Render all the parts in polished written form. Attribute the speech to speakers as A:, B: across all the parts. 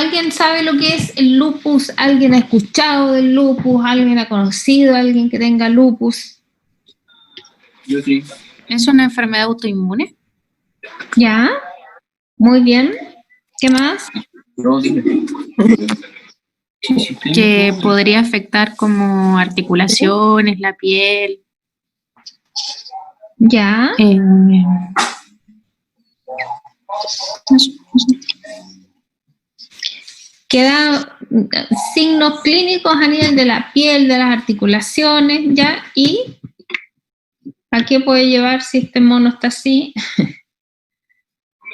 A: ¿Alguien sabe lo que es el lupus? ¿Alguien ha escuchado del lupus? ¿Alguien ha conocido a alguien que tenga lupus?
B: Yo sí.
C: ¿Es una enfermedad autoinmune?
A: Ya, muy bien. ¿Qué más?
B: No, dime. Sí,
C: Que podría afectar como articulaciones, la piel.
A: Ya.
C: Eso.
A: Quedan signos clínicos a nivel de la piel, de las articulaciones, ¿ya? ¿Y a qué puede llevar si este mono está así?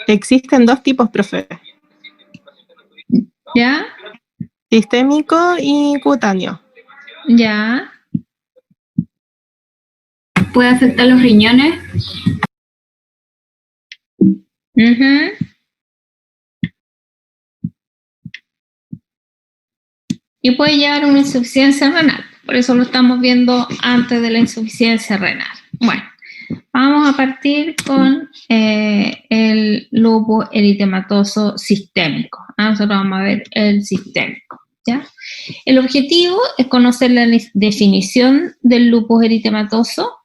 D: Existen dos tipos, profe.
A: ¿Ya?
D: Sistémico y cutáneo.
A: ¿Ya?
E: ¿Puede afectar los riñones?
A: Uh-huh. Y puede llevar una insuficiencia renal. Por eso lo estamos viendo antes de la insuficiencia renal. Bueno, vamos a partir con el lupus eritematoso sistémico. Nosotros vamos a ver el sistémico, ¿ya? El objetivo es conocer la definición del lupus eritematoso,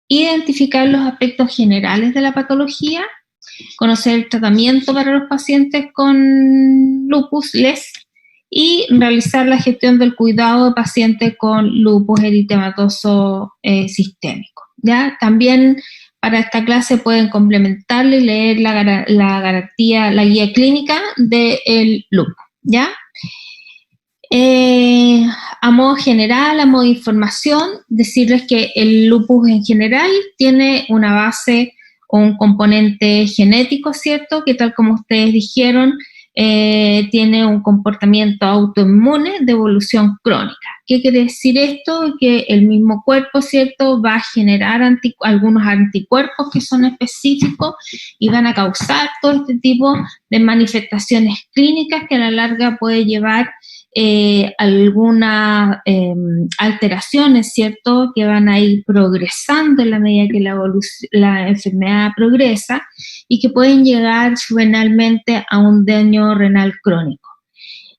A: identificar los aspectos generales de la patología, conocer el tratamiento para los pacientes con lupus LES y realizar la gestión del cuidado de pacientes con lupus eritematoso sistémico, ¿ya? También para esta clase pueden complementarle y leer la guía clínica del lupus, ¿ya? A modo general, a modo de información, decirles que el lupus en general tiene una base o un componente genético, ¿cierto? Que tal como ustedes dijeron, tiene un comportamiento autoinmune de evolución crónica. ¿Qué quiere decir esto? Que el mismo cuerpo, ¿cierto?, va a generar algunos anticuerpos que son específicos y van a causar todo este tipo de manifestaciones clínicas que a la larga puede llevar algunas alteraciones, ¿cierto?, que van a ir progresando en la medida que la enfermedad progresa y que pueden llegar finalmente a un daño renal crónico.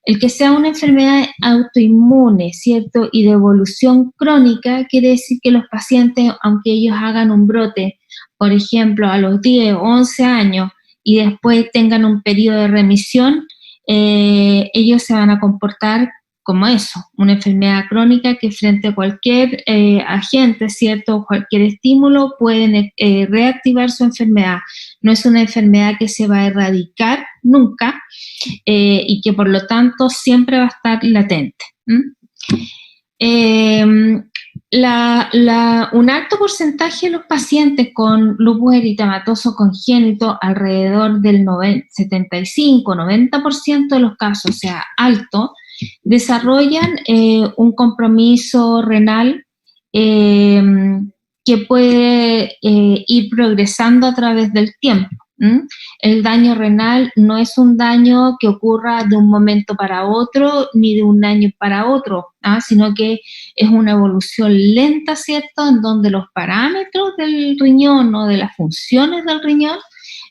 A: El que sea una enfermedad autoinmune, ¿cierto?, y de evolución crónica, quiere decir que los pacientes, aunque ellos hagan un brote, por ejemplo, a los 10 o 11 años y después tengan un periodo de remisión, ellos se van a comportar como eso, una enfermedad crónica que frente a cualquier agente, ¿cierto?, cualquier estímulo, pueden reactivar su enfermedad. No es una enfermedad que se va a erradicar nunca y que por lo tanto siempre va a estar latente. Un alto porcentaje de los pacientes con lupus eritematoso congénito, alrededor del 75-90% de los casos, o sea, alto, desarrollan un compromiso renal que puede ir progresando a través del tiempo. El daño renal no es un daño que ocurra de un momento para otro ni de un año para otro, sino que es una evolución lenta, ¿cierto?, en donde los parámetros del riñón o de las funciones del riñón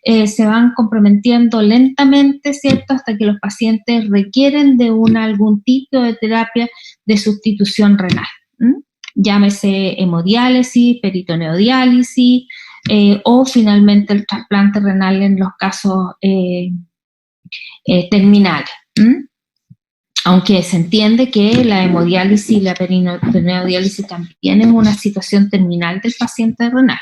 A: se van comprometiendo lentamente, ¿cierto?, hasta que los pacientes requieren de algún tipo de terapia de sustitución renal. Llámese hemodiálisis, peritoneodiálisis, o finalmente el trasplante renal en los casos terminales. Aunque se entiende que la hemodiálisis y la peritoneodiálisis también es una situación terminal del paciente renal.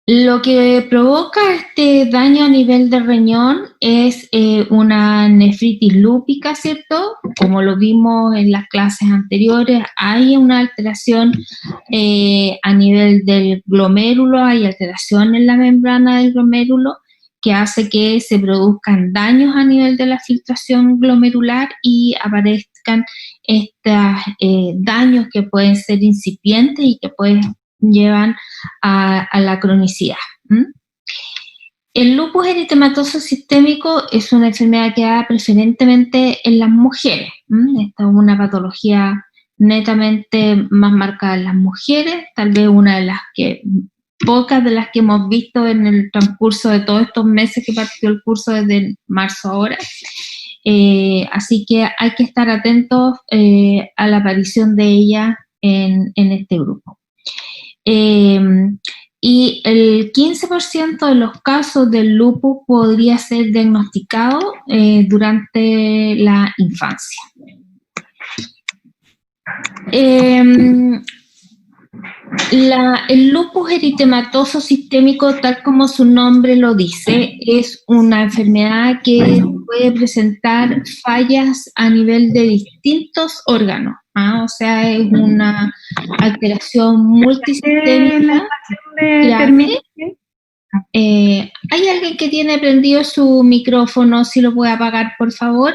A: Lo que provoca este daño a nivel del riñón es una nefritis lúpica, ¿cierto? Como lo vimos en las clases anteriores, hay una alteración a nivel del glomérulo, hay alteración en la membrana del glomérulo que hace que se produzcan daños a nivel de la filtración glomerular y aparezcan estos daños que pueden ser incipientes y que pueden llevan a la cronicidad. El lupus eritematoso sistémico es una enfermedad que da preferentemente en las mujeres. Esta es una patología netamente más marcada en las mujeres, tal vez una de las que pocas de las que hemos visto en el transcurso de todos estos meses que partió el curso desde marzo ahora. Así que hay que estar atentos a la aparición de ella en este grupo. Y el 15% de los casos del lupus podría ser diagnosticado durante la infancia. El lupus eritematoso sistémico, tal como su nombre lo dice, es una enfermedad que puede presentar fallas a nivel de distintos órganos, o sea, es una alteración multisistémica. ¿Hay alguien que tiene prendido su micrófono? Si lo puede apagar, por favor.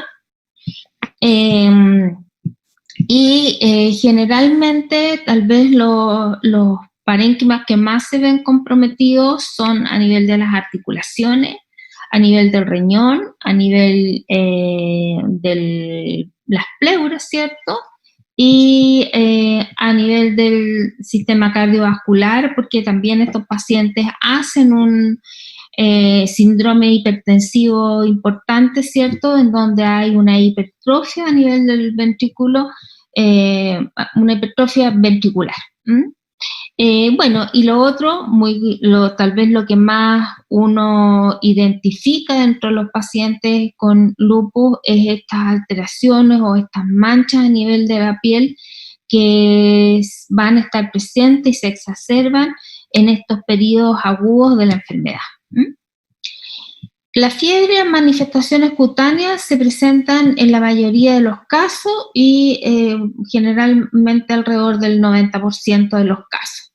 A: Generalmente, tal vez los parénquimas que más se ven comprometidos son a nivel de las articulaciones, a nivel del riñón, a nivel de las pleuras, ¿cierto? Y a nivel del sistema cardiovascular, porque también estos pacientes hacen un síndrome hipertensivo importante, ¿cierto? En donde hay una hipertrofia a nivel del ventrículo, una hipertrofia ventricular. Bueno, y lo otro, tal vez lo que más uno identifica dentro de los pacientes con lupus es estas alteraciones o estas manchas a nivel de la piel que van a estar presentes y se exacerban en estos periodos agudos de la enfermedad. La fiebre y las manifestaciones cutáneas se presentan en la mayoría de los casos y generalmente alrededor del 90% de los casos.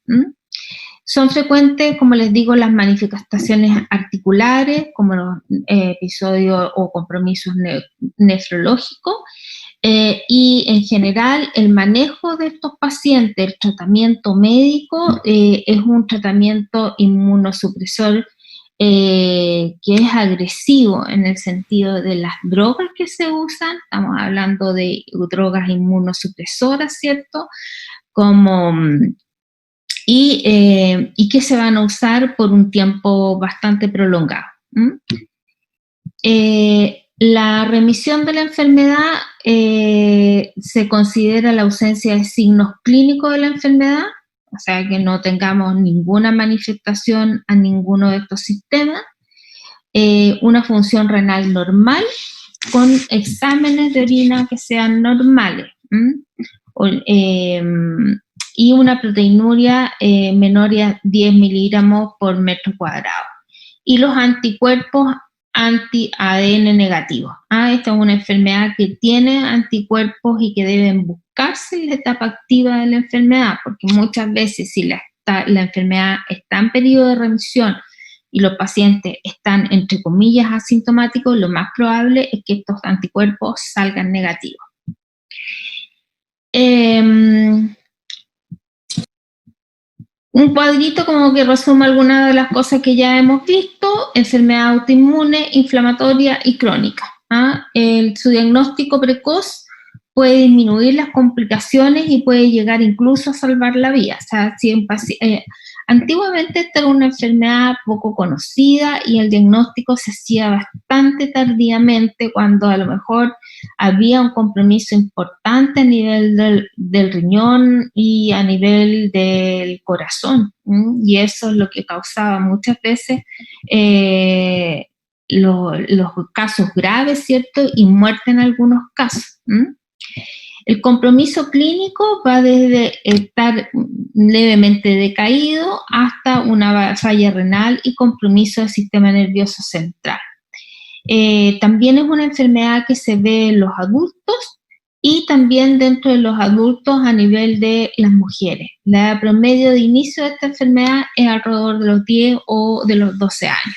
A: Son frecuentes, como les digo, las manifestaciones articulares, como los episodios o compromisos nefrológicos, y en general el manejo de estos pacientes, el tratamiento médico, es un tratamiento inmunosupresor que es agresivo en el sentido de las drogas que se usan. Estamos hablando de drogas inmunosupresoras, ¿cierto? Y que se van a usar por un tiempo bastante prolongado. La remisión de la enfermedad se considera la ausencia de signos clínicos de la enfermedad, o sea, que no tengamos ninguna manifestación a ninguno de estos sistemas, una función renal normal con exámenes de orina que sean normales, y una proteinuria menor a 10 miligramos por metro cuadrado. Y los anticuerpos anti-ADN negativos. Esta es una enfermedad que tiene anticuerpos y que deben buscarse en la etapa activa de la enfermedad, porque muchas veces si la enfermedad está en periodo de remisión y los pacientes están, entre comillas, asintomáticos, lo más probable es que estos anticuerpos salgan negativos. Un cuadrito como que resume algunas de las cosas que ya hemos visto: enfermedad autoinmune, inflamatoria y crónica. Su diagnóstico precoz puede disminuir las complicaciones y puede llegar incluso a salvar la vida. O sea, si antiguamente esta era una enfermedad poco conocida y el diagnóstico se hacía bastante tardíamente, cuando a lo mejor había un compromiso importante a nivel del riñón y a nivel del corazón, y eso es lo que causaba muchas veces los casos graves, ¿cierto? Y muerte en algunos casos. El compromiso clínico va desde estar levemente decaído hasta una falla renal y compromiso del sistema nervioso central. También es una enfermedad que se ve en los adultos y también dentro de los adultos a nivel de las mujeres. La edad promedio de inicio de esta enfermedad es alrededor de los 10 o de los 12 años.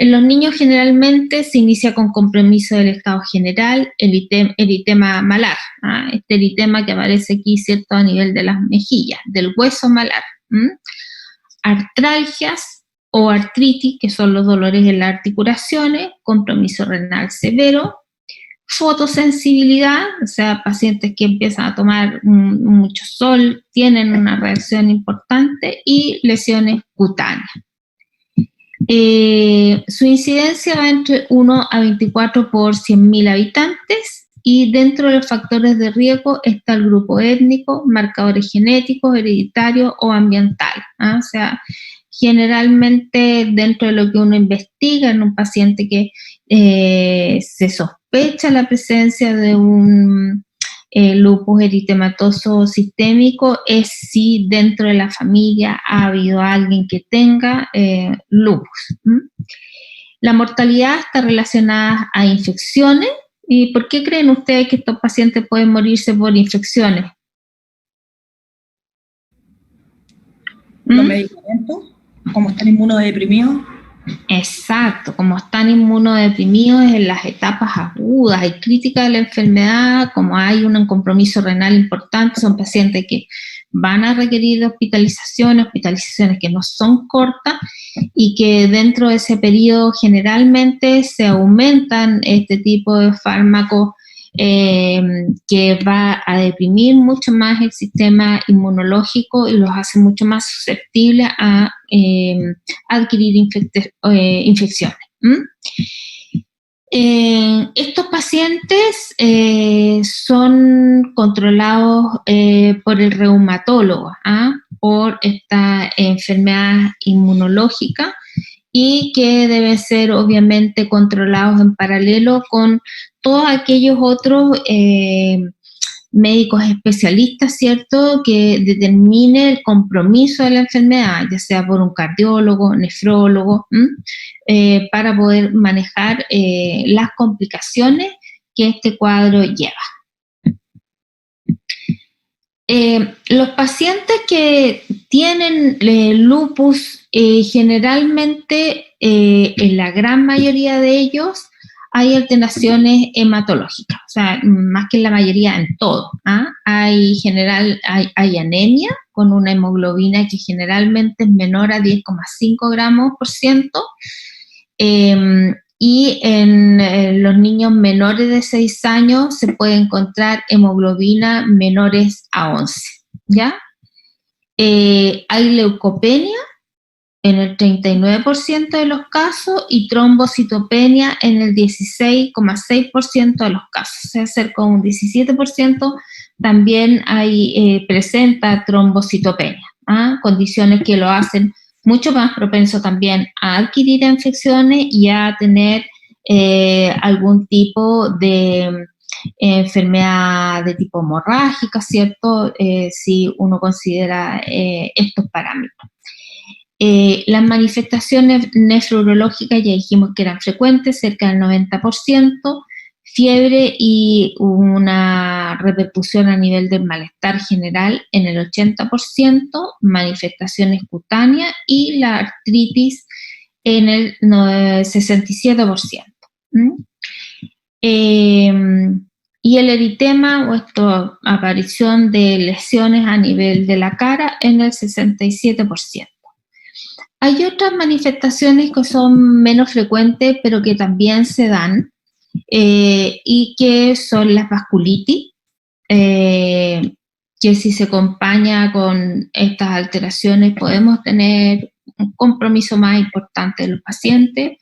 A: En los niños generalmente se inicia con compromiso del estado general, eritema malar, este eritema que aparece aquí, ¿cierto?, a nivel de las mejillas, del hueso malar. Artralgias o artritis, que son los dolores en las articulaciones, compromiso renal severo, fotosensibilidad, o sea, pacientes que empiezan a tomar mucho sol, tienen una reacción importante, y lesiones cutáneas. Su incidencia va entre 1 a 24 por 100.000 habitantes, y dentro de los factores de riesgo está el grupo étnico, marcadores genéticos, hereditarios o ambientales, ¿ah? O sea, generalmente dentro de lo que uno investiga en un paciente que se sospecha la presencia de un lupus eritematoso sistémico, es si dentro de la familia ha habido alguien que tenga lupus. La mortalidad está relacionada a infecciones. ¿Y por qué creen ustedes que estos pacientes pueden morirse por infecciones?
F: Los medicamentos, como están inmunodeprimidos.
A: Exacto, como están inmunodeprimidos en las etapas agudas y críticas de la enfermedad, como hay un compromiso renal importante, son pacientes que van a requerir hospitalizaciones que no son cortas, y que dentro de ese periodo generalmente se aumentan este tipo de fármacos que va a deprimir mucho más el sistema inmunológico y los hace mucho más susceptibles a adquirir infecciones. Estos pacientes son controlados por el reumatólogo, por esta enfermedad inmunológica, y que deben ser obviamente controlados en paralelo con todos aquellos otros médicos especialistas, ¿cierto?, que determine el compromiso de la enfermedad, ya sea por un cardiólogo, nefrólogo, para poder manejar las complicaciones que este cuadro lleva. Los pacientes que tienen lupus, generalmente, en la gran mayoría de ellos, hay alteraciones hematológicas, o sea, más que en la mayoría, en todo. Hay anemia con una hemoglobina que generalmente es menor a 10,5 gramos por ciento, y en los niños menores de 6 años se puede encontrar hemoglobina menores a 11, ¿ya? Hay leucopenia en el 39% de los casos y trombocitopenia en el 16,6% de los casos, o sea, cerca de un 17% también presenta trombocitopenia, condiciones que lo hacen mucho más propenso también a adquirir infecciones y a tener algún tipo de enfermedad de tipo hemorrágica, ¿cierto? Si uno considera estos parámetros. Las manifestaciones nefrourológicas ya dijimos que eran frecuentes, cerca del 90%, fiebre y una repercusión a nivel del malestar general en el 80%, manifestaciones cutáneas y la artritis en el 67%. Y el eritema, o esta aparición de lesiones a nivel de la cara, en el 67%. Hay otras manifestaciones que son menos frecuentes, pero que también se dan, y que son las vasculitis, que si se acompaña con estas alteraciones podemos tener un compromiso más importante de los pacientes,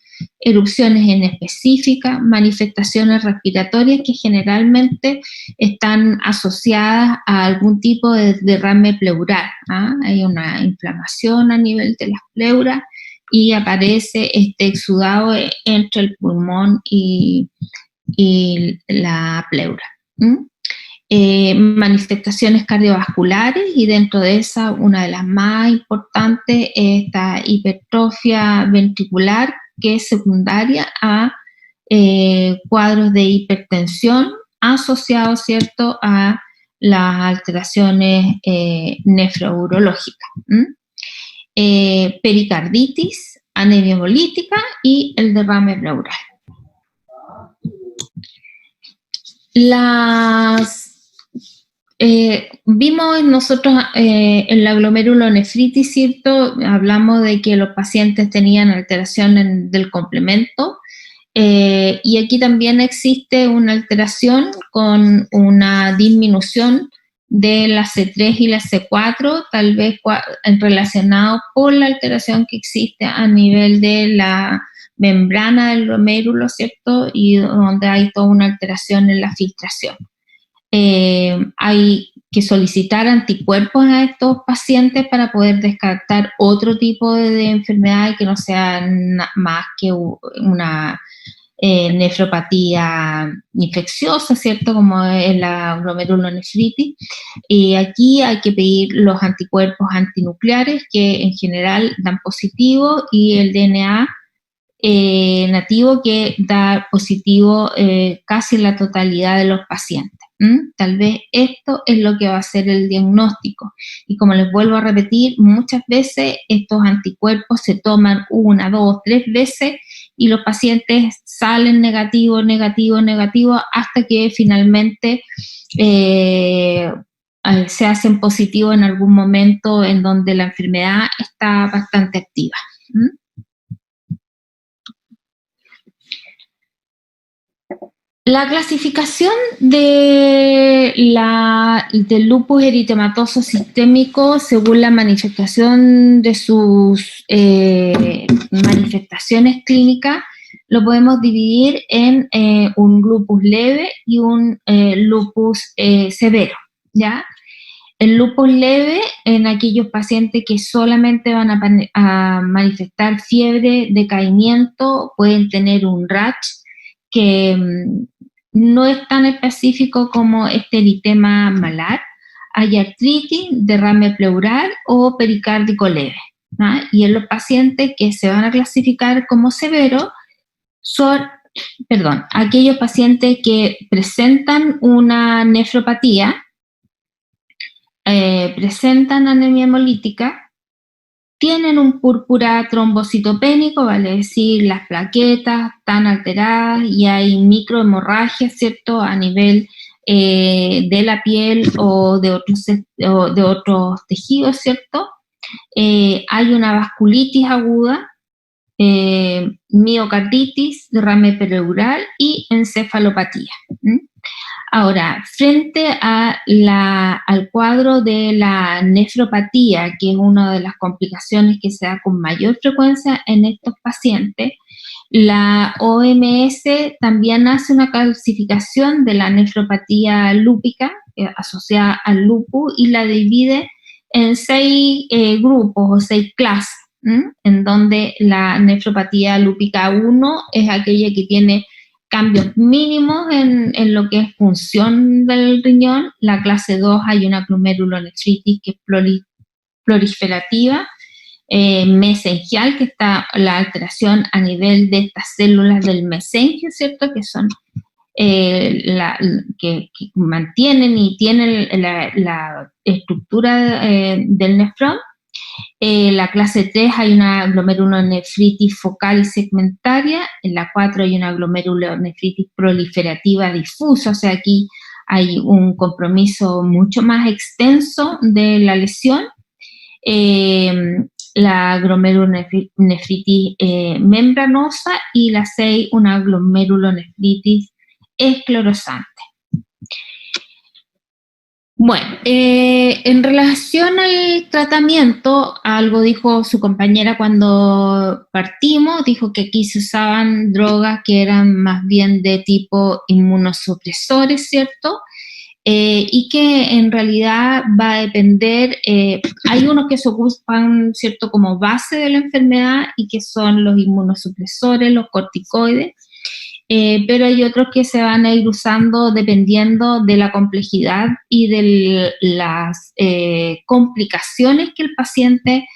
A: erupciones inespecíficas, manifestaciones respiratorias que generalmente están asociadas a algún tipo de derrame pleural. Hay una inflamación a nivel de las pleuras y aparece este exudado entre el pulmón y la pleura. Manifestaciones cardiovasculares, y dentro de esa, una de las más importantes es esta hipertrofia ventricular, que es secundaria a cuadros de hipertensión asociados, ¿cierto?, a las alteraciones nefrourológicas. Pericarditis, anemia hemolítica y el derrame pleural. Vimos nosotros en la glomerulonefritis, ¿cierto? Hablamos de que los pacientes tenían alteración del complemento Y aquí también existe una alteración con una disminución de la C3 y la C4, tal vez relacionado con la alteración que existe a nivel de la membrana del glomérulo, ¿cierto? Y donde hay toda una alteración en la filtración. Hay que solicitar anticuerpos a estos pacientes para poder descartar otro tipo de enfermedad y que no sea más que una nefropatía infecciosa, ¿cierto? Como es la glomerulonefritis. Y aquí hay que pedir los anticuerpos antinucleares que en general dan positivo y el DNA nativo que da positivo casi en la totalidad de los pacientes. Tal vez esto es lo que va a ser el diagnóstico. Y como les vuelvo a repetir, muchas veces estos anticuerpos se toman 1, 2, 3 veces y los pacientes salen negativo, negativo, negativo, hasta que finalmente se hacen positivos en algún momento en donde la enfermedad está bastante activa. La clasificación del lupus eritematoso sistémico según la manifestación de sus manifestaciones clínicas lo podemos dividir en un lupus leve y un lupus severo, ¿ya? El lupus leve en aquellos pacientes que solamente van a manifestar fiebre, decaimiento, pueden tener un rash que no es tan específico como este eritema malar, hay artritis, derrame pleural o pericárdico leve, ¿no? Y en los pacientes que se van a clasificar como severos son, aquellos pacientes que presentan una nefropatía, presentan anemia hemolítica, tienen un púrpura trombocitopénico, vale decir, las plaquetas están alteradas y hay microhemorragias, ¿cierto?, a nivel de la piel o de otros tejidos, ¿cierto? Hay una vasculitis aguda, miocarditis, derrame pleural y encefalopatía. Ahora, frente al cuadro de la nefropatía, que es una de las complicaciones que se da con mayor frecuencia en estos pacientes, la OMS también hace una clasificación de la nefropatía lúpica asociada al lupus y la divide en 6 grupos o 6 clases, en donde la nefropatía lúpica 1 es aquella que tiene cambios mínimos en lo que es función del riñón. La clase 2 hay una glomerulonefritis que es proliferativa, mesengial, que está la alteración a nivel de estas células del mesenquio, ¿cierto? Que son que mantienen y tienen la estructura del nefrón. La clase 3 hay una glomerulonefritis focal y segmentaria, en la 4 hay una glomerulonefritis proliferativa difusa, o sea, aquí hay un compromiso mucho más extenso de la lesión. La glomerulonefritis membranosa y la 6 una glomerulonefritis esclerosante. Bueno, en relación al tratamiento, algo dijo su compañera cuando partimos, dijo que aquí se usaban drogas que eran más bien de tipo inmunosupresores, ¿cierto? Y que en realidad va a depender, hay unos que se ocupan, ¿cierto?, como base de la enfermedad y que son los inmunosupresores, los corticoides, pero hay otros que se van a ir usando dependiendo de la complejidad y de las complicaciones que el paciente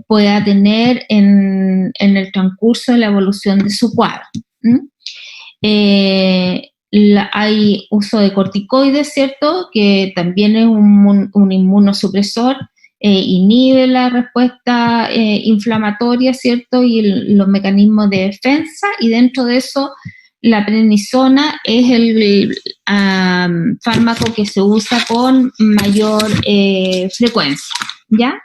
A: pueda tener en el transcurso de la evolución de su cuadro. Hay uso de corticoides, ¿cierto?, que también es un inmunosupresor, inhibe la respuesta inflamatoria, ¿cierto?, y los mecanismos de defensa, y dentro de eso la prednisona es el fármaco que se usa con mayor frecuencia, ¿ya?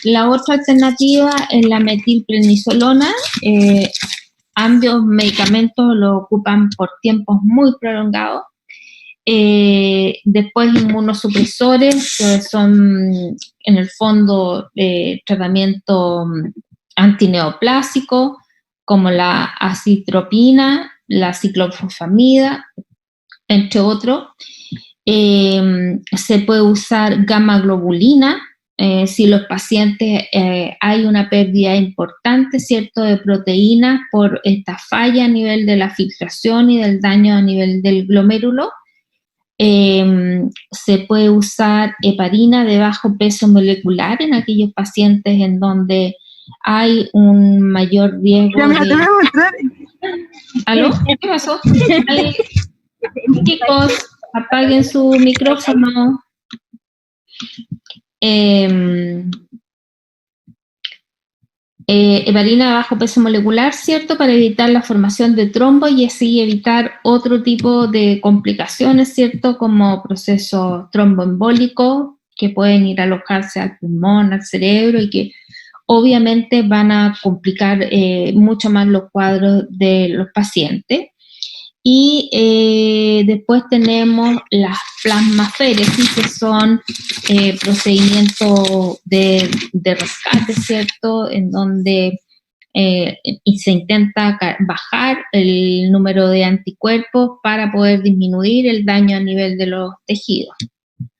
A: La otra alternativa es la metilprednisolona, ambos medicamentos lo ocupan por tiempos muy prolongados. Después inmunosupresores, que son en el fondo tratamiento antineoplásico, como la acitropina, la ciclofosfamida, entre otros. Se puede usar gamma globulina si los pacientes hay una pérdida importante, ¿cierto?, de proteínas por esta falla a nivel de la filtración y del daño a nivel del glomérulo. Se puede usar heparina de bajo peso molecular en aquellos pacientes en donde hay un mayor riesgo de... ¿Aló? ¿Qué pasó? Chicos, apaguen su micrófono. Heparina de bajo peso molecular, ¿cierto?, para evitar la formación de trombos y así evitar otro tipo de complicaciones, ¿cierto?, como procesos tromboembólicos que pueden ir a alojarse al pulmón, al cerebro y que obviamente van a complicar mucho más los cuadros de los pacientes. Y después tenemos las plasmaféresis, que son procedimientos de rescate, ¿cierto?, en donde se intenta bajar el número de anticuerpos para poder disminuir el daño a nivel de los tejidos.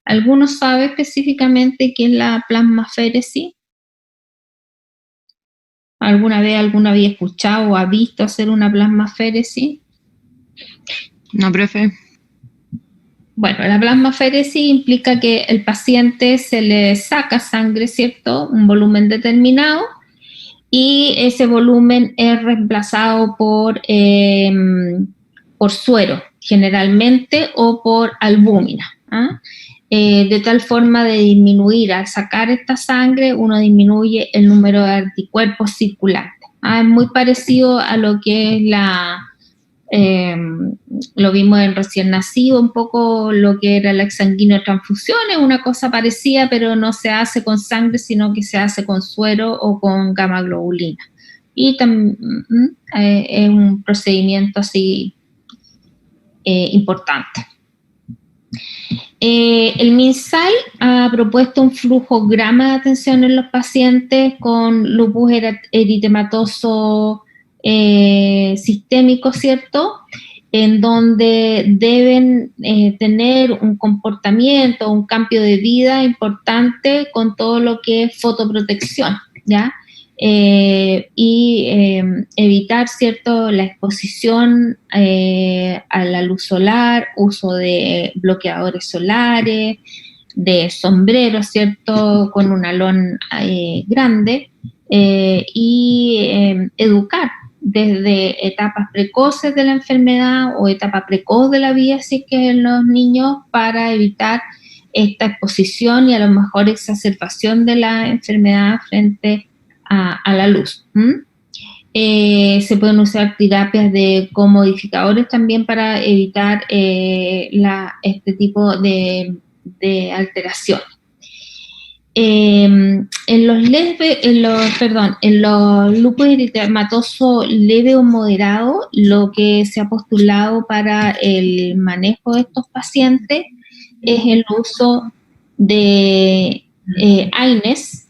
A: ¿Alguno sabe específicamente qué es la plasmaféresis? ¿Alguna vez alguno había escuchado o ha visto hacer una plasmaféresis?
C: No, profe.
A: Bueno, la plasmaféresis implica que el paciente se le saca sangre, ¿cierto?, un volumen determinado, y ese volumen es reemplazado por suero, generalmente, o por albúmina, ¿ah? De tal forma de disminuir, al sacar esta sangre, uno disminuye el número de anticuerpos circulantes. Es muy parecido a lo que es lo vimos en recién nacido, un poco lo que era la exsanguinotransfusión, es una cosa parecida, pero no se hace con sangre, sino que se hace con suero o con gamma globulina. Y también es un procedimiento así importante. El MinSal ha propuesto un flujograma de atención en los pacientes con lupus eritematoso sistémico, ¿cierto?, en donde deben tener un comportamiento, un cambio de vida importante con todo lo que es fotoprotección, ¿ya? Y evitar, ¿cierto?, la exposición a la luz solar, uso de bloqueadores solares, de sombreros, ¿cierto?, con un alón grande, y educar desde etapas precoces de la enfermedad o etapa precoz de la vida, si es que en los niños, para evitar esta exposición y a lo mejor exacerbación de la enfermedad frente a la luz. Se pueden usar terapias de comodificadores también para evitar este tipo de alteraciones. En los lupus eritematoso leve o moderado, lo que se ha postulado para el manejo de estos pacientes es el uso de AINES,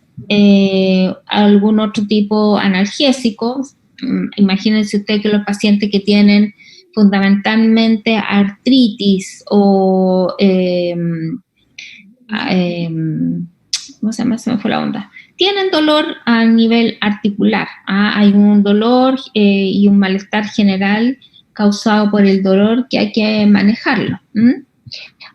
A: algún otro tipo analgésico. Imagínense usted que los pacientes que tienen fundamentalmente artritis o ¿cómo se llama? Se me fue la onda. Tienen dolor a nivel articular. Hay un dolor y un malestar general causado por el dolor que hay que manejarlo.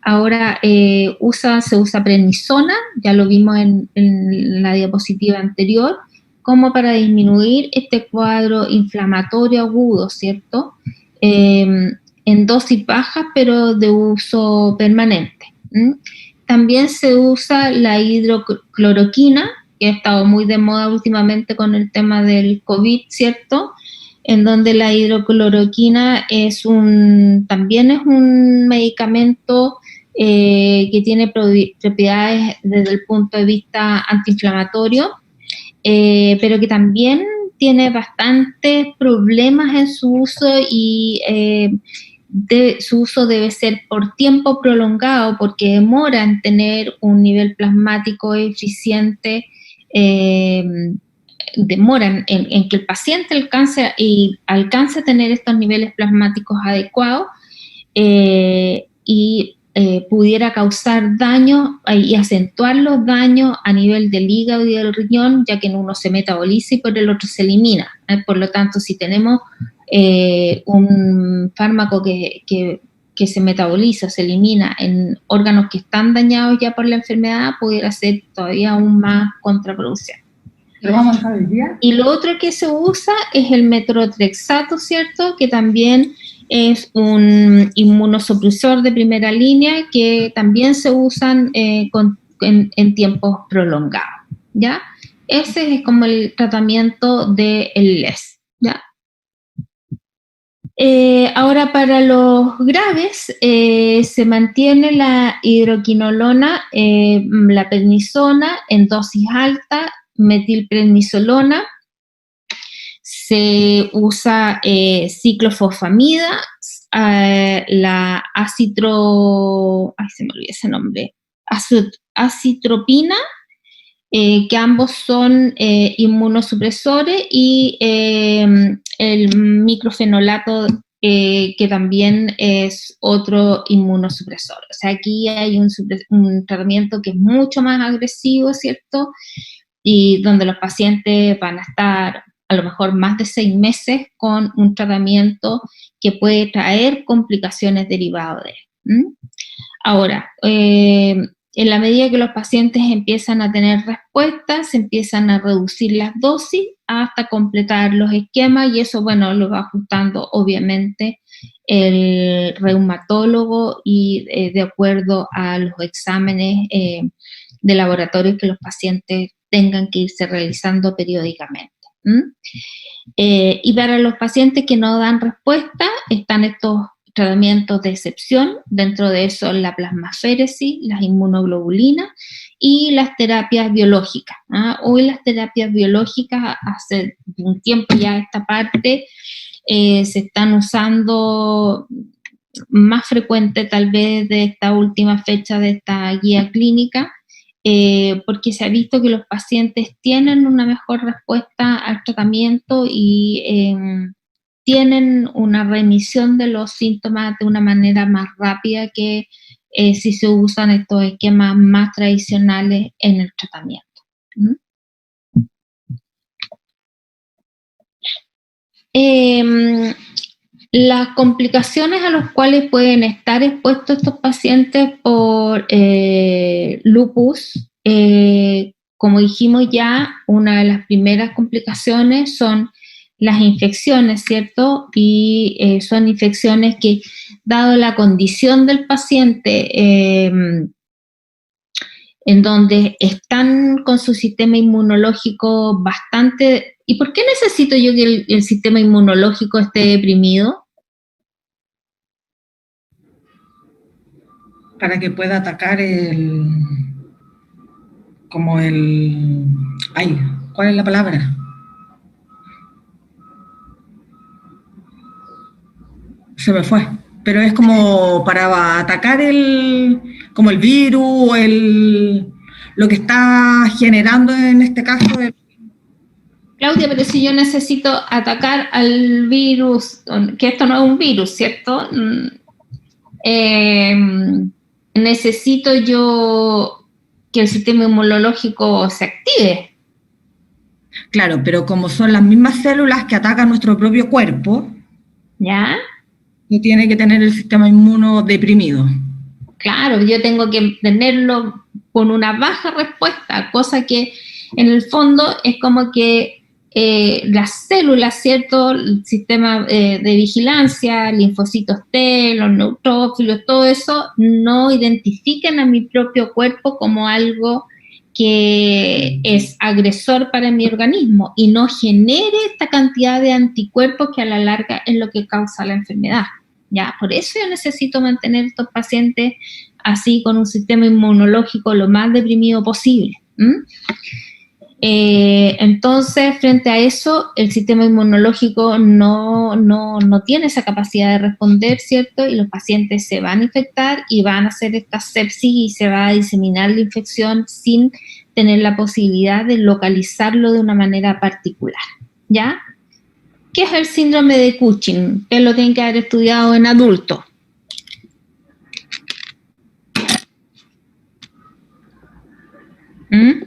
A: Ahora se usa prednisona, ya lo vimos en la diapositiva anterior, como para disminuir este cuadro inflamatorio agudo, ¿cierto? En dosis bajas, pero de uso permanente. También se usa la hidrocloroquina, que ha estado muy de moda últimamente con el tema del COVID, ¿cierto?, en donde la hidrocloroquina también es un medicamento que tiene propiedades desde el punto de vista antiinflamatorio, pero que también tiene bastantes problemas en su uso y su uso debe ser por tiempo prolongado porque demora en tener un nivel plasmático eficiente, demoran en que el paciente alcance a tener estos niveles plasmáticos adecuados y pudiera causar daño y acentuar los daños a nivel del hígado y del riñón, ya que en uno se metaboliza y por el otro se elimina. Por lo tanto, si tenemos un fármaco que se metaboliza, se elimina en órganos que están dañados ya por la enfermedad, pudiera ser todavía aún más contraproducente.
F: ¿Lo vamos a dejar hoy día?
A: Y lo otro que se usa es el metotrexato, ¿cierto? Que también es un inmunosupresor de primera línea que también se usan en tiempos prolongados, ¿ya? Ese es como el tratamiento del LES, ¿ya? Ahora, para los graves, se mantiene la hidroquinolona, la prednisona en dosis alta, metilprednisolona, se usa ciclofosfamida, la se me olvidó ese nombre, acitropina, que ambos son inmunosupresores, y el microfenolato, que también es otro inmunosupresor. O sea, aquí hay un tratamiento que es mucho más agresivo, ¿cierto? Y donde los pacientes van a estar a lo mejor más de 6 meses con un tratamiento que puede traer complicaciones derivadas de él. Ahora, en la medida que los pacientes empiezan a tener respuestas, se empiezan a reducir las dosis hasta completar los esquemas, y eso, bueno, lo va ajustando obviamente el reumatólogo y de acuerdo a los exámenes de laboratorio que los pacientes tengan que irse realizando periódicamente. Y para los pacientes que no dan respuesta, están estos tratamientos de excepción, dentro de eso la plasmaféresis, las inmunoglobulinas y las terapias biológicas. Hoy las terapias biológicas, hace un tiempo ya esta parte, se están usando más frecuente tal vez de esta última fecha de esta guía clínica, porque se ha visto que los pacientes tienen una mejor respuesta al tratamiento y tienen una remisión de los síntomas de una manera más rápida que si se usan estos esquemas más tradicionales en el tratamiento. Las complicaciones a las cuales pueden estar expuestos estos pacientes por lupus, como dijimos ya, una de las primeras complicaciones son las infecciones, ¿cierto? Y son infecciones que, dado la condición del paciente, en donde están con su sistema inmunológico bastante... ¿Y por qué necesito yo que el sistema inmunológico esté deprimido?
F: Para que pueda atacar ¿cuál es la palabra? Se me fue, pero es como para atacar como el virus, lo que está generando en este caso.
A: Claudia, pero si yo necesito atacar al virus, que esto no es un virus, ¿cierto? Necesito yo que el sistema inmunológico se active.
F: Claro, pero como son las mismas células que atacan nuestro propio cuerpo,
A: ¿Ya?
F: no tiene que tener el sistema inmuno deprimido.
A: Claro, yo tengo que tenerlo con una baja respuesta, cosa que en el fondo es como que las células, ¿cierto? El sistema de vigilancia, linfocitos T, los neutrófilos, todo eso, no identifican a mi propio cuerpo como algo que es agresor para mi organismo y no genere esta cantidad de anticuerpos que a la larga es lo que causa la enfermedad. ¿Ya? Por eso yo necesito mantener estos pacientes así, con un sistema inmunológico lo más deprimido posible. Entonces, frente a eso, el sistema inmunológico no tiene esa capacidad de responder, ¿cierto? Y los pacientes se van a infectar y van a hacer esta sepsis y se va a diseminar la infección sin tener la posibilidad de localizarlo de una manera particular, ¿ya? ¿Qué es el síndrome de Cushing? Que lo tienen que haber estudiado en adultos. ¿Mm?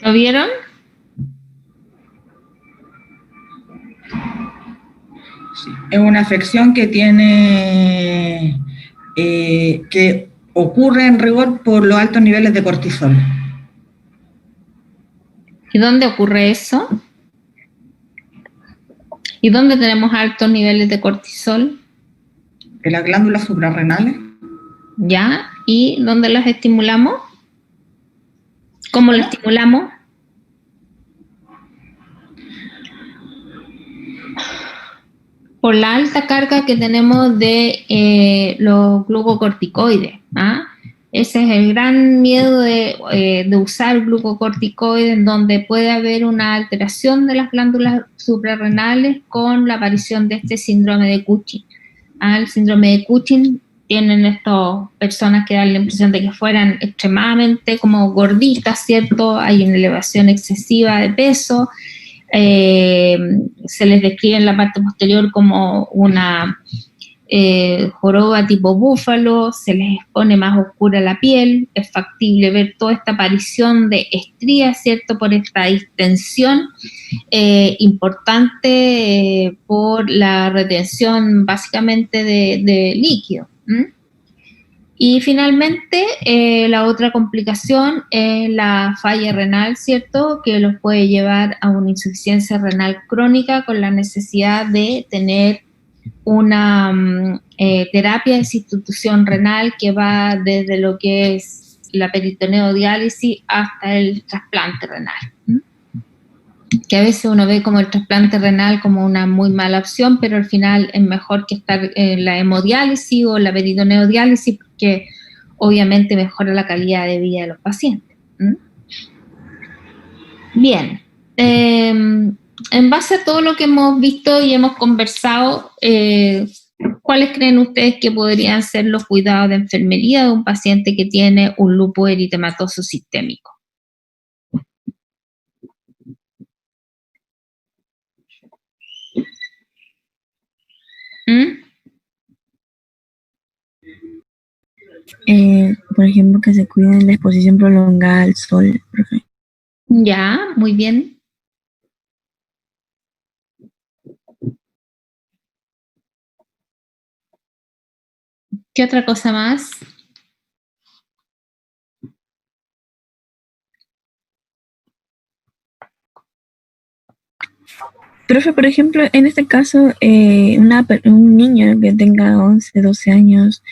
A: ¿Lo vieron?
F: Sí. Es una afección que tiene, que ocurre en rigor por los altos niveles de cortisol.
A: ¿Y dónde ocurre eso? ¿Y dónde tenemos altos niveles de cortisol?
F: En las glándulas suprarrenales.
A: ¿Ya? ¿Y dónde las estimulamos? ¿Cómo lo estimulamos? Por la alta carga que tenemos de los glucocorticoides. ¿Ah? Ese es el gran miedo de usar glucocorticoides, en donde puede haber una alteración de las glándulas suprarrenales con la aparición de este síndrome de Cushing. ¿Ah? El síndrome de Cushing tienen estas personas que dan la impresión de que fueran extremadamente como gorditas, ¿cierto? Hay una elevación excesiva de peso, se les describe en la parte posterior como una joroba tipo búfalo, se les pone más oscura la piel, es factible ver toda esta aparición de estrías, ¿cierto? Por esta distensión importante por la retención básicamente de líquido. Y finalmente, la otra complicación es la falla renal, ¿cierto? Que los puede llevar a una insuficiencia renal crónica con la necesidad de tener una terapia de sustitución renal que va desde lo que es la peritoneodiálisis hasta el trasplante renal. Que a veces uno ve como el trasplante renal como una muy mala opción, pero al final es mejor que estar en la hemodiálisis o la peritoneodiálisis, porque obviamente mejora la calidad de vida de los pacientes. Bien, en base a todo lo que hemos visto y hemos conversado, ¿cuáles creen ustedes que podrían ser los cuidados de enfermería de un paciente que tiene un lupus eritematoso sistémico?
G: Por ejemplo, que se cuiden de la exposición prolongada al sol, profe.
A: Ya, muy bien. ¿Qué otra cosa más?
G: Profe, por ejemplo, en este caso, un niño que tenga 11, 12 años,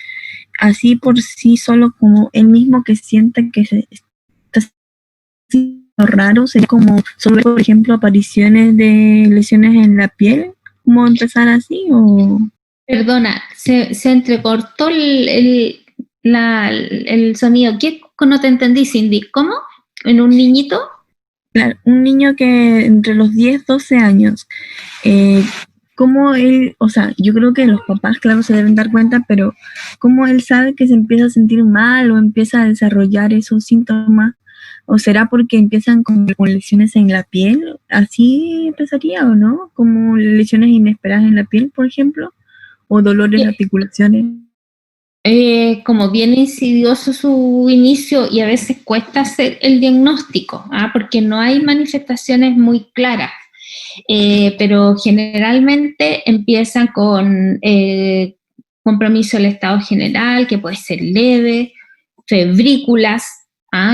G: así por sí solo, como él mismo que sienta que se está haciendo raro, sería como sobre, por ejemplo, apariciones de lesiones en la piel, ¿cómo empezar así? O
A: Perdona, se entrecortó el sonido. ¿Qué? No te entendí, Cindy. ¿Cómo? ¿En un niñito?
G: claro, un niño que entre los 10, 12 años, cómo él, o sea, yo creo que los papás, claro, se deben dar cuenta, pero cómo él sabe que se empieza a sentir mal o empieza a desarrollar esos síntomas, o será porque empiezan con lesiones en la piel, así empezaría o no, como lesiones inesperadas en la piel, por ejemplo, o dolores de articulaciones.
A: Como bien insidioso su inicio y a veces cuesta hacer el diagnóstico, porque no hay manifestaciones muy claras. Pero generalmente empiezan con compromiso del estado general, que puede ser leve, febrículas,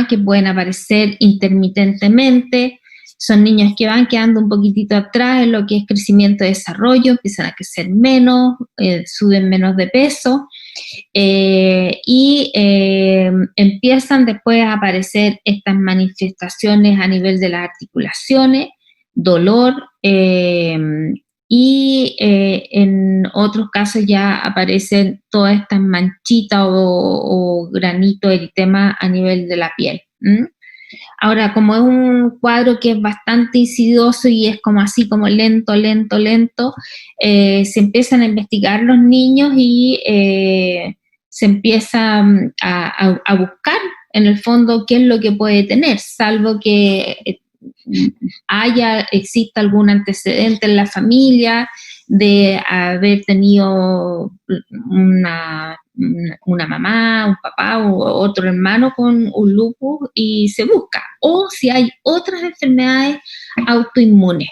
A: que pueden aparecer intermitentemente. Son niños que van quedando un poquitito atrás en lo que es crecimiento y desarrollo, empiezan a crecer menos, suben menos de peso, y empiezan después a aparecer estas manifestaciones a nivel de las articulaciones, dolor, y en otros casos ya aparecen todas estas manchitas o granitos, eritema a nivel de la piel. Ahora, como es un cuadro que es bastante insidioso y es como así, como lento, se empiezan a investigar los niños y se empieza a buscar en el fondo qué es lo que puede tener, salvo que exista algún antecedente en la familia de haber tenido una mamá, un papá o otro hermano con un lupus y se busca. O si hay otras enfermedades autoinmunes.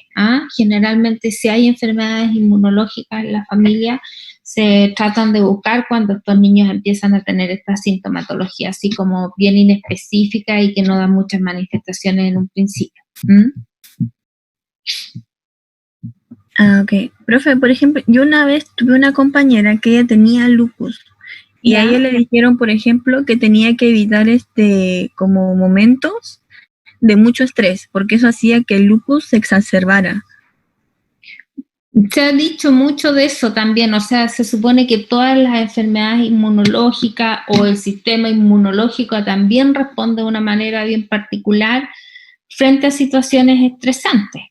A: Generalmente si hay enfermedades inmunológicas en la familia, se tratan de buscar cuando estos niños empiezan a tener esta sintomatología, así como bien inespecífica y que no da muchas manifestaciones en un principio.
G: Ok. Profe, por ejemplo, yo una vez tuve una compañera que ella tenía lupus y a ella le dijeron, por ejemplo, que tenía que evitar como momentos de mucho estrés, porque eso hacía que el lupus se exacerbara.
A: Se ha dicho mucho de eso también, o sea, se supone que todas las enfermedades inmunológicas o el sistema inmunológico también responde de una manera bien particular frente a situaciones estresantes.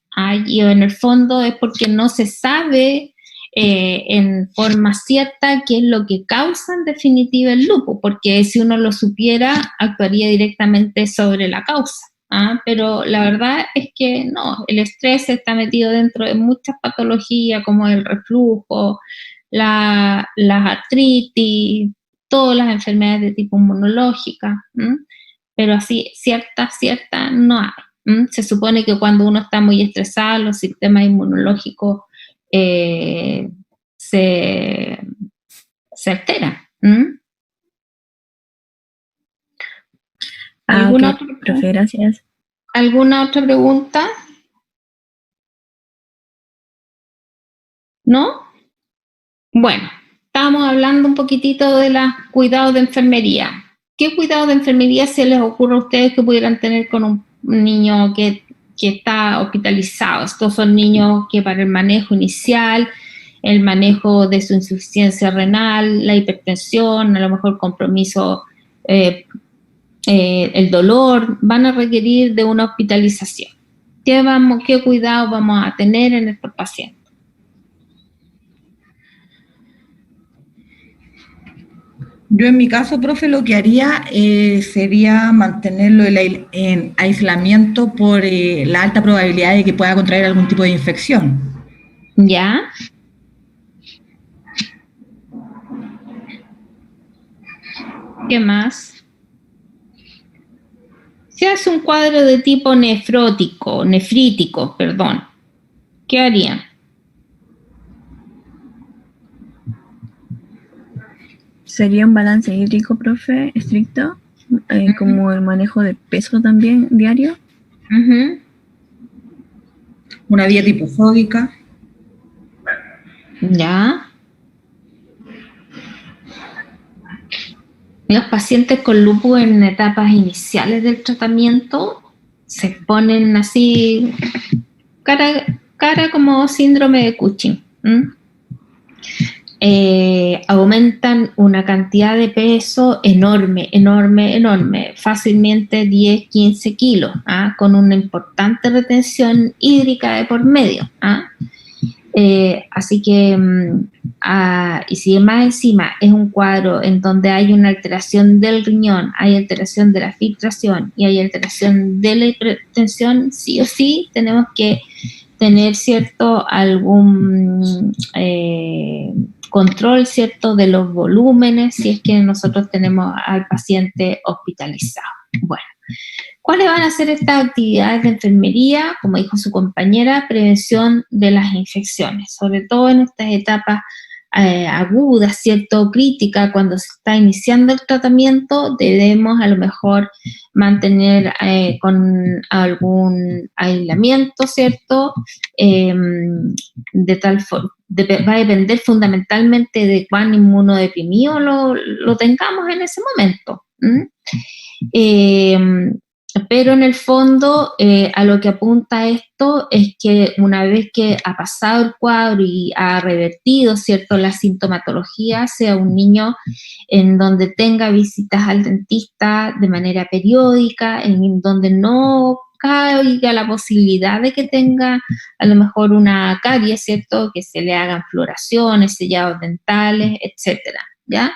A: Y en el fondo es porque no se sabe en forma cierta qué es lo que causa en definitiva el lupus, porque si uno lo supiera, actuaría directamente sobre la causa. Pero la verdad es que no, el estrés está metido dentro de muchas patologías como el reflujo, las artritis, todas las enfermedades de tipo inmunológica, pero así cierta no hay. Se supone que cuando uno está muy estresado, los sistemas inmunológicos se alteran. ¿Alguna
G: Ok, profe, gracias.
A: ¿Alguna otra pregunta? ¿No? Bueno, estábamos hablando un poquitito de los cuidados de enfermería. ¿Qué cuidados de enfermería se les ocurre a ustedes que pudieran tener con un niño que está hospitalizado? Estos son niños que para el manejo inicial, el manejo de su insuficiencia renal, la hipertensión, a lo mejor compromiso, el dolor, van a requerir de una hospitalización. ¿Qué cuidado vamos a tener en estos pacientes?
F: Yo en mi caso, profe, lo que haría sería mantenerlo en aislamiento por la alta probabilidad de que pueda contraer algún tipo de infección.
A: ¿Ya? ¿Qué más? Si hace un cuadro de tipo nefrítico, ¿qué harían?
G: ¿Sería un balance hídrico, profe, estricto? Como el manejo de peso también diario.
F: Una dieta hipofóbica.
A: Ya. Los pacientes con lupus en etapas iniciales del tratamiento se ponen así, cara como síndrome de Cushing. Aumentan una cantidad de peso enorme, fácilmente 10, 15 kilos, con una importante retención hídrica de por medio. Así que, y si más encima es un cuadro en donde hay una alteración del riñón, hay alteración de la filtración y hay alteración de la hipertensión, sí o sí tenemos que tener algún control, de los volúmenes, si es que nosotros tenemos al paciente hospitalizado. Bueno, ¿cuáles van a ser estas actividades de enfermería? Como dijo su compañera, prevención de las infecciones, sobre todo en estas etapas agudas, crítica, cuando se está iniciando el tratamiento, debemos a lo mejor mantener con algún aislamiento, de tal forma, va a depender fundamentalmente de cuán inmunodeprimido lo tengamos en ese momento. Pero en el fondo, a lo que apunta esto es que una vez que ha pasado el cuadro y ha revertido, ¿cierto?, la sintomatología, sea un niño en donde tenga visitas al dentista de manera periódica, en donde no caiga la posibilidad de que tenga a lo mejor una caries, ¿cierto?, que se le hagan floraciones, sellados dentales, etcétera, ¿ya?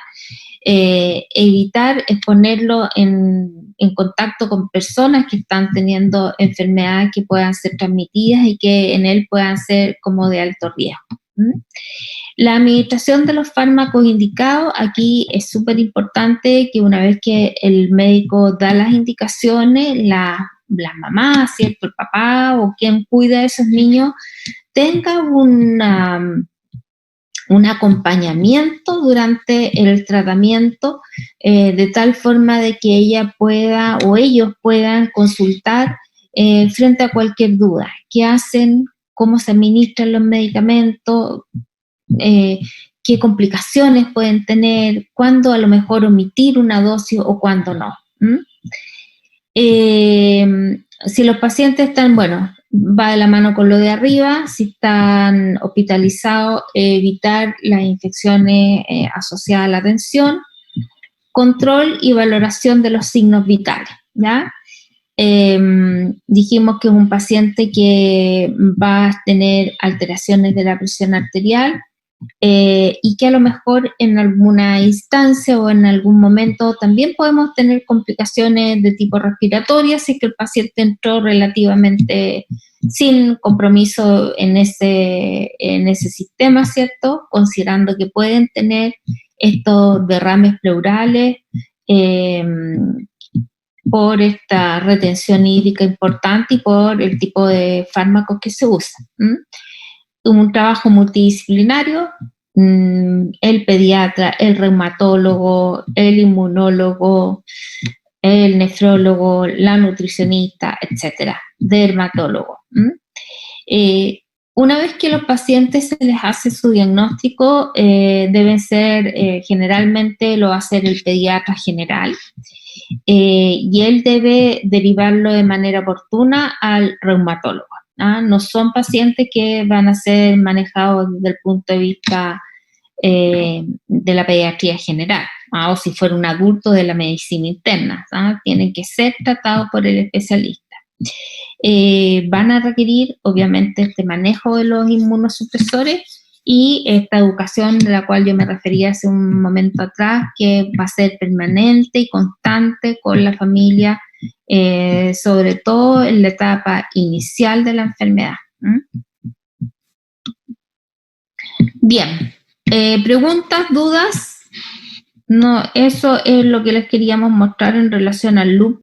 A: Evitar exponerlo en contacto con personas que están teniendo enfermedades que puedan ser transmitidas y que en él puedan ser como de alto riesgo. La administración de los fármacos indicados, aquí es súper importante que una vez que el médico da las indicaciones, las mamás, ¿cierto?, el papá o quien cuida a esos niños, tenga un acompañamiento durante el tratamiento, de tal forma de que ella pueda o ellos puedan consultar frente a cualquier duda. ¿Qué hacen? ¿Cómo se administran los medicamentos? ¿Qué complicaciones pueden tener? ¿Cuándo a lo mejor omitir una dosis o cuándo no? Si los pacientes están, bueno, va de la mano con lo de arriba, si están hospitalizados, evitar las infecciones asociadas a la atención, control y valoración de los signos vitales, ¿ya? Dijimos que es un paciente que va a tener alteraciones de la presión arterial, y que a lo mejor en alguna instancia o en algún momento también podemos tener complicaciones de tipo respiratorio, si es que el paciente entró relativamente sin compromiso en ese sistema, ¿cierto? Considerando que pueden tener estos derrames pleurales por esta retención hídrica importante y por el tipo de fármacos que se usan. Un trabajo multidisciplinario, el pediatra, el reumatólogo, el inmunólogo, el nefrólogo, la nutricionista, etcétera, dermatólogo. Una vez que los pacientes se les hace su diagnóstico, deben ser, generalmente lo va a hacer el pediatra general, y él debe derivarlo de manera oportuna al reumatólogo. No son pacientes que van a ser manejados desde el punto de vista de la pediatría general, o si fuera un adulto de la medicina interna, tienen que ser tratados por el especialista. Van a requerir obviamente este manejo de los inmunosupresores y esta educación de la cual yo me refería hace un momento atrás, que va a ser permanente y constante con la familia, sobre todo en la etapa inicial de la enfermedad. Bien, preguntas, dudas. No, eso es lo que les queríamos mostrar en relación al lupus.